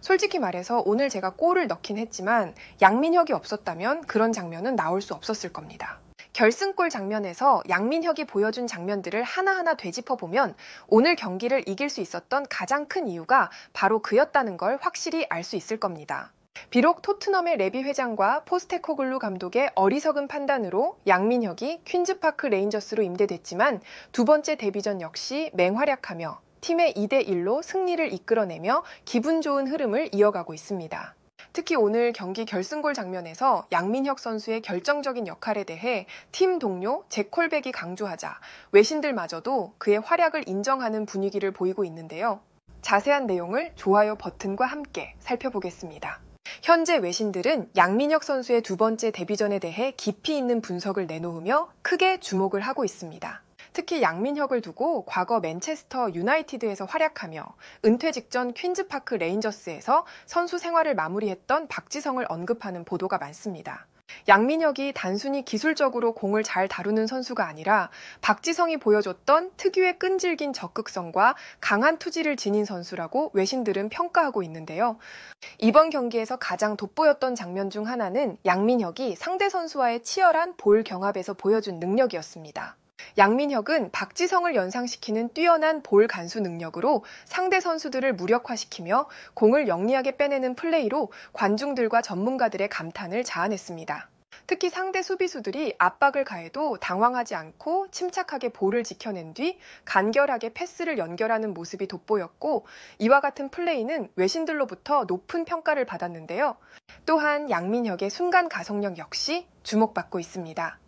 솔직히 말해서 오늘 제가 골을 넣긴 했지만 양민혁이 없었다면 그런 장면은 나올 수 없었을 겁니다. 결승골 장면에서 양민혁이 보여준 장면들을 하나하나 되짚어보면 오늘 경기를 이길 수 있었던 가장 큰 이유가 바로 그였다는 걸 확실히 알 수 있을 겁니다. 비록 토트넘의 레비 회장과 포스테코글루 감독의 어리석은 판단으로 양민혁이 퀸즈파크 레인저스로 임대됐지만 두 번째 데뷔전 역시 맹활약하며 팀의 2대1로 승리를 이끌어내며 기분 좋은 흐름을 이어가고 있습니다. 특히 오늘 경기 결승골 장면에서 양민혁 선수의 결정적인 역할에 대해 팀 동료 잭 콜백이 강조하자 외신들마저도 그의 활약을 인정하는 분위기를 보이고 있는데요. 자세한 내용을 좋아요 버튼과 함께 살펴보겠습니다. 현재 외신들은 양민혁 선수의 두 번째 데뷔전에 대해 깊이 있는 분석을 내놓으며 크게 주목을 하고 있습니다. 특히 양민혁을 두고 과거 맨체스터 유나이티드에서 활약하며 은퇴 직전 퀸즈파크 레인저스에서 선수 생활을 마무리했던 박지성을 언급하는 보도가 많습니다. 양민혁이 단순히 기술적으로 공을 잘 다루는 선수가 아니라 박지성이 보여줬던 특유의 끈질긴 적극성과 강한 투지를 지닌 선수라고 외신들은 평가하고 있는데요. 이번 경기에서 가장 돋보였던 장면 중 하나는 양민혁이 상대 선수와의 치열한 볼 경합에서 보여준 능력이었습니다. 양민혁은 박지성을 연상시키는 뛰어난 볼 간수 능력으로 상대 선수들을 무력화시키며 공을 영리하게 빼내는 플레이로 관중들과 전문가들의 감탄을 자아냈습니다. 특히 상대 수비수들이 압박을 가해도 당황하지 않고 침착하게 볼을 지켜낸 뒤 간결하게 패스를 연결하는 모습이 돋보였고 이와 같은 플레이는 외신들로부터 높은 평가를 받았는데요. 또한 양민혁의 순간 가속력 역시 주목받고 있습니다.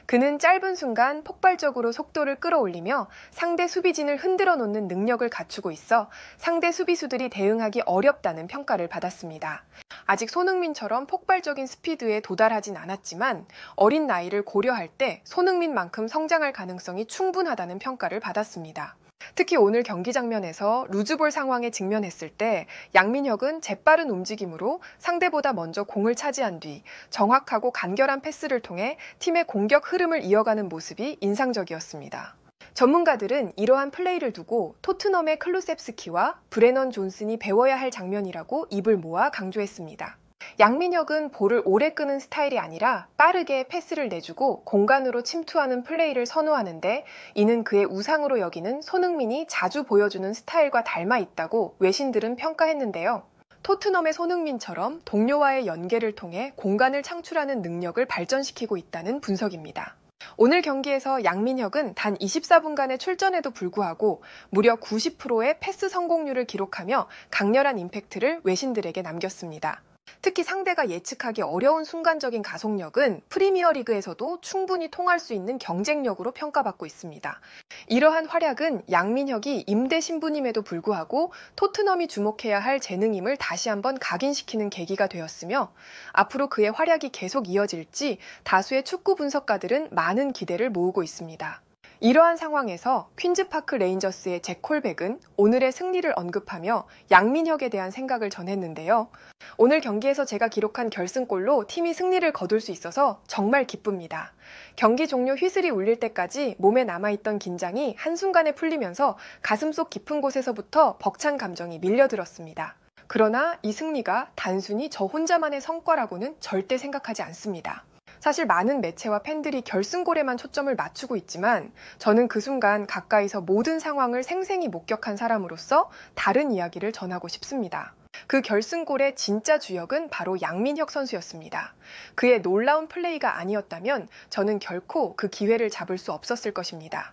그는 짧은 순간 폭발적으로 속도를 끌어올리며 상대 수비진을 흔들어 놓는 능력을 갖추고 있어 상대 수비수들이 대응하기 어렵다는 평가를 받았습니다. 아직 손흥민처럼 폭발적인 스피드에 도달하진 않았지만 어린 나이를 고려할 때 손흥민만큼 성장할 가능성이 충분하다는 평가를 받았습니다. 특히 오늘 경기 장면에서 루즈볼 상황에 직면했을 때 양민혁은 재빠른 움직임으로 상대보다 먼저 공을 차지한 뒤 정확하고 간결한 패스를 통해 팀의 공격 흐름을 이어가는 모습이 인상적이었습니다. 전문가들은 이러한 플레이를 두고 토트넘의 클루셉스키와 브레넌 존슨이 배워야 할 장면이라고 입을 모아 강조했습니다. 양민혁은 볼을 오래 끄는 스타일이 아니라 빠르게 패스를 내주고 공간으로 침투하는 플레이를 선호하는데 이는 그의 우상으로 여기는 손흥민이 자주 보여주는 스타일과 닮아 있다고 외신들은 평가했는데요. 토트넘의 손흥민처럼 동료와의 연계를 통해 공간을 창출하는 능력을 발전시키고 있다는 분석입니다. 오늘 경기에서 양민혁은 단 24분간의 출전에도 불구하고 무려 90%의 패스 성공률을 기록하며 강렬한 임팩트를 외신들에게 남겼습니다. 특히 상대가 예측하기 어려운 순간적인 가속력은 프리미어리그에서도 충분히 통할 수 있는 경쟁력으로 평가받고 있습니다. 이러한 활약은 양민혁이 임대 신분임에도 불구하고 토트넘이 주목해야 할 재능임을 다시 한번 각인시키는 계기가 되었으며 앞으로 그의 활약이 계속 이어질지 다수의 축구 분석가들은 많은 기대를 모으고 있습니다. 이러한 상황에서 퀸즈파크 레인저스의 잭 콜백은 오늘의 승리를 언급하며 양민혁에 대한 생각을 전했는데요. 오늘 경기에서 제가 기록한 결승골로 팀이 승리를 거둘 수 있어서 정말 기쁩니다. 경기 종료 휘슬이 울릴 때까지 몸에 남아있던 긴장이 한순간에 풀리면서 가슴속 깊은 곳에서부터 벅찬 감정이 밀려들었습니다. 그러나 이 승리가 단순히 저 혼자만의 성과라고는 절대 생각하지 않습니다. 사실 많은 매체와 팬들이 결승골에만 초점을 맞추고 있지만 저는 그 순간 가까이서 모든 상황을 생생히 목격한 사람으로서 다른 이야기를 전하고 싶습니다. 그 결승골의 진짜 주역은 바로 양민혁 선수였습니다. 그의 놀라운 플레이가 아니었다면 저는 결코 그 기회를 잡을 수 없었을 것입니다.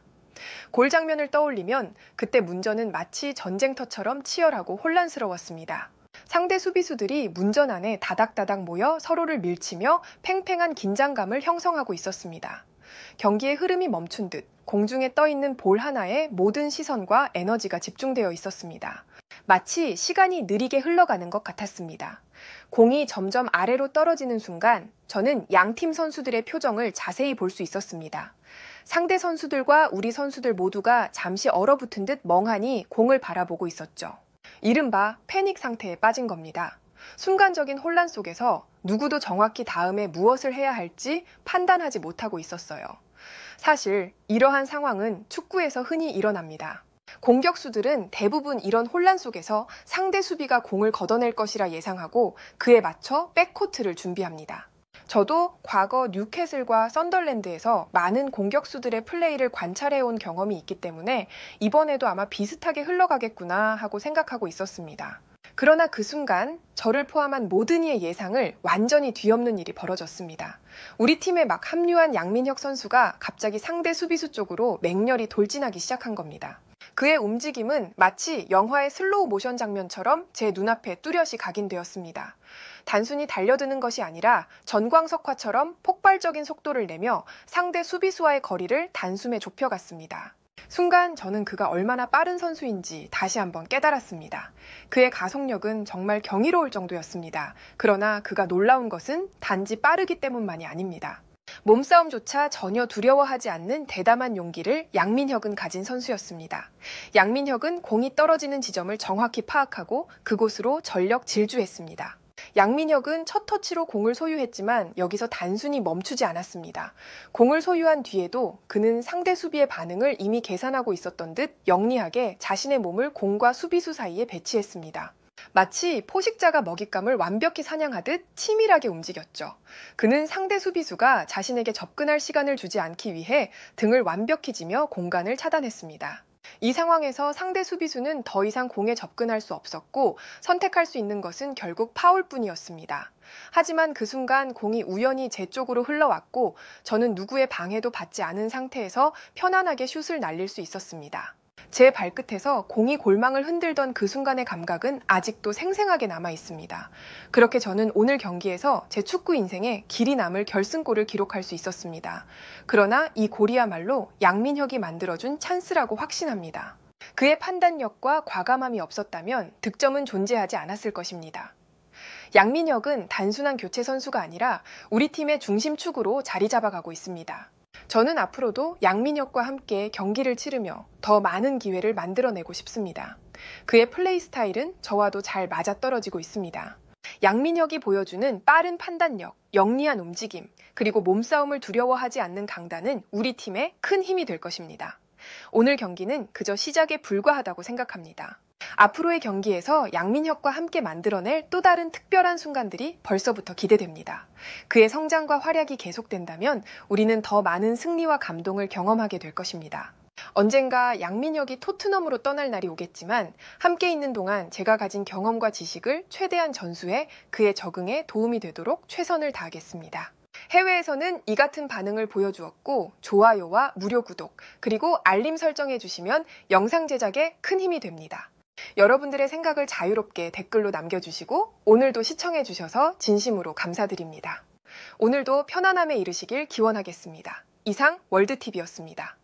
골 장면을 떠올리면 그때 문전은 마치 전쟁터처럼 치열하고 혼란스러웠습니다. 상대 수비수들이 문전 안에 다닥다닥 모여 서로를 밀치며 팽팽한 긴장감을 형성하고 있었습니다. 경기의 흐름이 멈춘 듯 공중에 떠있는 볼 하나에 모든 시선과 에너지가 집중되어 있었습니다. 마치 시간이 느리게 흘러가는 것 같았습니다. 공이 점점 아래로 떨어지는 순간 저는 양팀 선수들의 표정을 자세히 볼 수 있었습니다. 상대 선수들과 우리 선수들 모두가 잠시 얼어붙은 듯 멍하니 공을 바라보고 있었죠. 이른바 패닉 상태에 빠진 겁니다. 순간적인 혼란 속에서 누구도 정확히 다음에 무엇을 해야 할지 판단하지 못하고 있었어요. 사실 이러한 상황은 축구에서 흔히 일어납니다. 공격수들은 대부분 이런 혼란 속에서 상대 수비가 공을 걷어낼 것이라 예상하고 그에 맞춰 백코트를 준비합니다. 저도 과거 뉴캐슬과 썬덜랜드에서 많은 공격수들의 플레이를 관찰해온 경험이 있기 때문에 이번에도 아마 비슷하게 흘러가겠구나 하고 생각하고 있었습니다. 그러나 그 순간 저를 포함한 모든 이의 예상을 완전히 뒤엎는 일이 벌어졌습니다. 우리 팀에 막 합류한 양민혁 선수가 갑자기 상대 수비수 쪽으로 맹렬히 돌진하기 시작한 겁니다. 그의 움직임은 마치 영화의 슬로우 모션 장면처럼 제 눈앞에 뚜렷이 각인되었습니다. 단순히 달려드는 것이 아니라 전광석화처럼 폭발적인 속도를 내며 상대 수비수와의 거리를 단숨에 좁혀갔습니다. 순간 저는 그가 얼마나 빠른 선수인지 다시 한번 깨달았습니다. 그의 가속력은 정말 경이로울 정도였습니다. 그러나 그가 놀라운 것은 단지 빠르기 때문만이 아닙니다. 몸싸움조차 전혀 두려워하지 않는 대담한 용기를 양민혁은 가진 선수였습니다. 양민혁은 공이 떨어지는 지점을 정확히 파악하고 그곳으로 전력 질주했습니다. 양민혁은 첫 터치로 공을 소유했지만 여기서 단순히 멈추지 않았습니다. 공을 소유한 뒤에도 그는 상대 수비의 반응을 이미 계산하고 있었던 듯 영리하게 자신의 몸을 공과 수비수 사이에 배치했습니다. 마치 포식자가 먹잇감을 완벽히 사냥하듯 치밀하게 움직였죠. 그는 상대 수비수가 자신에게 접근할 시간을 주지 않기 위해 등을 완벽히 지며 공간을 차단했습니다. 이 상황에서 상대 수비수는 더 이상 공에 접근할 수 없었고 선택할 수 있는 것은 결국 파울뿐이었습니다. 하지만 그 순간 공이 우연히 제 쪽으로 흘러왔고 저는 누구의 방해도 받지 않은 상태에서 편안하게 슛을 날릴 수 있었습니다. 제 발끝에서 공이 골망을 흔들던 그 순간의 감각은 아직도 생생하게 남아 있습니다. 그렇게 저는 오늘 경기에서 제 축구 인생에 길이 남을 결승골을 기록할 수 있었습니다. 그러나 이 골이야말로 양민혁이 만들어준 찬스라고 확신합니다. 그의 판단력과 과감함이 없었다면 득점은 존재하지 않았을 것입니다. 양민혁은 단순한 교체 선수가 아니라 우리 팀의 중심축으로 자리 잡아가고 있습니다. 저는 앞으로도 양민혁과 함께 경기를 치르며 더 많은 기회를 만들어내고 싶습니다. 그의 플레이 스타일은 저와도 잘 맞아떨어지고 있습니다. 양민혁이 보여주는 빠른 판단력, 영리한 움직임, 그리고 몸싸움을 두려워하지 않는 강단은 우리 팀에 큰 힘이 될 것입니다. 오늘 경기는 그저 시작에 불과하다고 생각합니다. 앞으로의 경기에서 양민혁과 함께 만들어낼 또 다른 특별한 순간들이 벌써부터 기대됩니다. 그의 성장과 활약이 계속된다면 우리는 더 많은 승리와 감동을 경험하게 될 것입니다. 언젠가 양민혁이 토트넘으로 떠날 날이 오겠지만 함께 있는 동안 제가 가진 경험과 지식을 최대한 전수해 그의 적응에 도움이 되도록 최선을 다하겠습니다. 해외에서는 이 같은 반응을 보여주었고 좋아요와 무료 구독 그리고 알림 설정해 주시면 영상 제작에 큰 힘이 됩니다. 여러분들의 생각을 자유롭게 댓글로 남겨주시고 오늘도 시청해 주셔서 진심으로 감사드립니다. 오늘도 편안함에 이르시길 기원하겠습니다. 이상 월드TV였습니다.